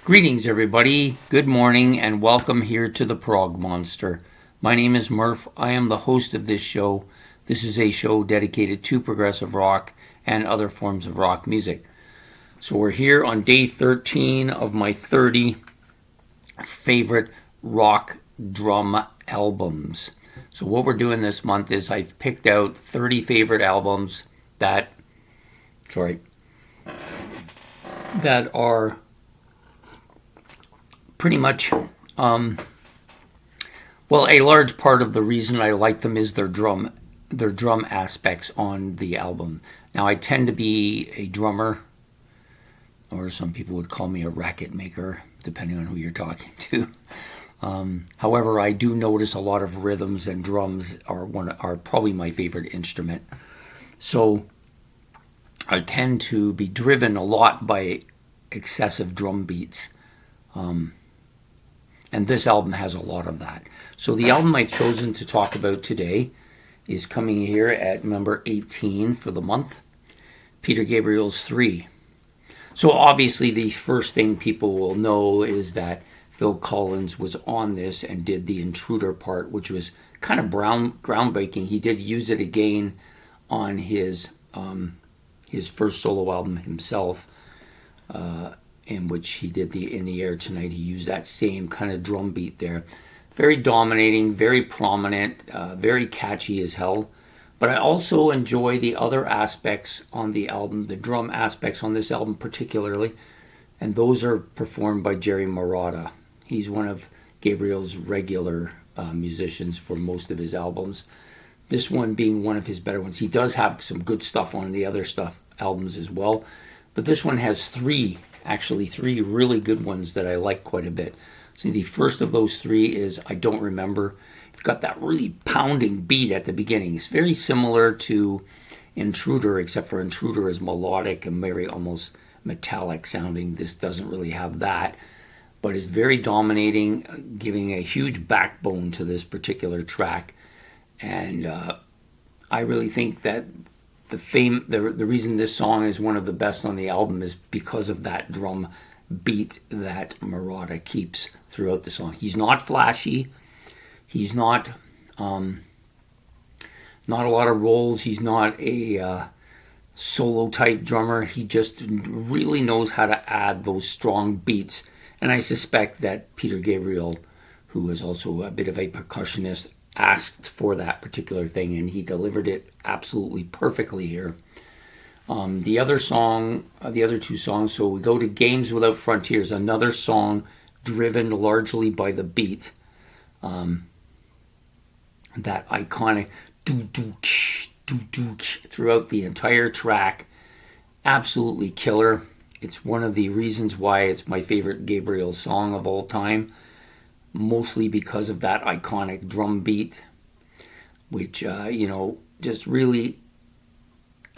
Greetings, everybody. Good morning, and welcome here to the Prog Monster. My name is Murph. I am the host of this show. This is a show dedicated to progressive rock and other forms of rock music. So we're here on day 13 of my 30 favorite rock drum albums. So what we're doing this month is I've picked out 30 favorite albums that are pretty much, a large part of the reason I like them is their drum aspects on the album. Now, I tend to be a drummer, or some people would call me a racket maker, depending on who you're talking to. However, I do notice a lot of rhythms, and drums are probably my favorite instrument. So I tend to be driven a lot by excessive drum beats. And this album has a lot of that. So the album I've chosen to talk about today is coming here at number 18 for the month, Peter Gabriel's 3. So obviously the first thing people will know is that Phil Collins was on this and did the intruder part, which was kind of groundbreaking. He did use it again on his first solo album himself, in which he did the In the Air Tonight. He used that same kind of drum beat there. Very dominating, very prominent, very catchy as hell. But I also enjoy the other aspects on the album, the drum aspects on this album particularly, and those are performed by Jerry Marotta. He's one of Gabriel's regular musicians for most of his albums. This one being one of his better ones. He does have some good stuff on the other albums as well, but this one has three really good ones that I like quite a bit. See, the first of those three is I Don't Remember. It's got that really pounding beat at the beginning. It's very similar to Intruder, except for Intruder is melodic and very almost metallic sounding. This doesn't really have that, but it's very dominating, giving a huge backbone to this particular track. And I really think that the reason this song is one of the best on the album is because of that drum beat that Marotta keeps throughout the song. He's not flashy. He's not a lot of rolls. He's not a solo type drummer. He just really knows how to add those strong beats. And I suspect that Peter Gabriel, who is also a bit of a percussionist, asked for that particular thing, and he delivered it absolutely perfectly here. The other two songs, so we go to Games Without Frontiers, another song driven largely by the beat. That iconic throughout the entire track. Absolutely killer. It's one of the reasons why it's my favorite Gabriel song of all time. Mostly because of that iconic drum beat, which, just really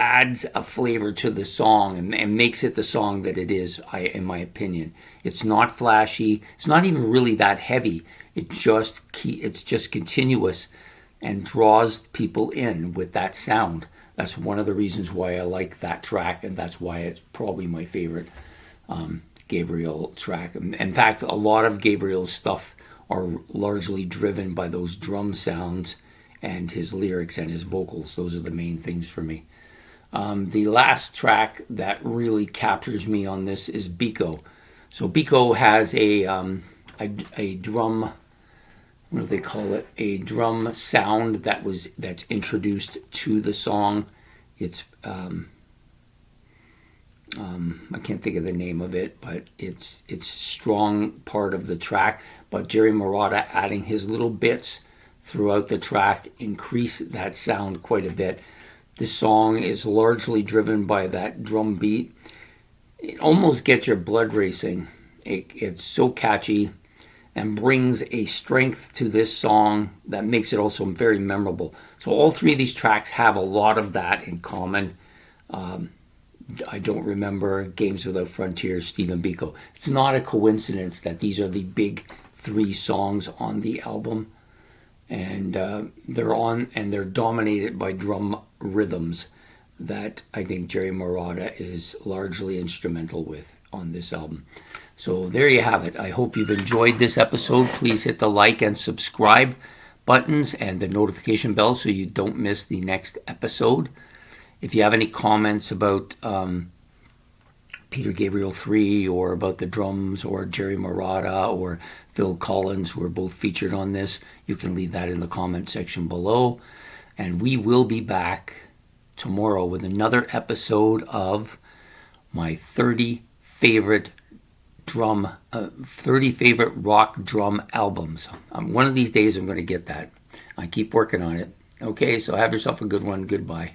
adds a flavor to the song and makes it the song that it is, in my opinion. It's not flashy. It's not even really that heavy. It's just continuous and draws people in with that sound. That's one of the reasons why I like that track, and that's why it's probably my favorite Gabriel track. In fact, a lot of Gabriel's stuff are largely driven by those drum sounds and his lyrics and his vocals. Those are the main things for me. The last track that really captures me on this is Biko. So Biko has a drum, what do they call it? A drum sound that's introduced to the song. It's I can't think of the name of it, but it's strong part of the track. But Jerry Marotta adding his little bits throughout the track increase that sound quite a bit. This song is largely driven by that drum beat. It almost gets your blood racing. It's so catchy and brings a strength to this song that makes it also very memorable. So all three of these tracks have a lot of that in common. I Don't Remember, Games Without Frontiers, Stephen Biko. It's not a coincidence that these are the big three songs on the album, and they're dominated by drum rhythms that I think Jerry Marotta is largely instrumental with on this album. So there you have it. I hope you've enjoyed this episode. Please hit the like and subscribe buttons and the notification bell so you don't miss the next episode. If you have any comments about Peter Gabriel 3 or about the drums or Jerry Marotta or Phil Collins, who are both featured on this, you can leave that in the comment section below. And we will be back tomorrow with another episode of my 30 favorite 30 favorite rock drum albums. One of these days I'm going to get that. I keep working on it. Okay, so have yourself a good one. Goodbye.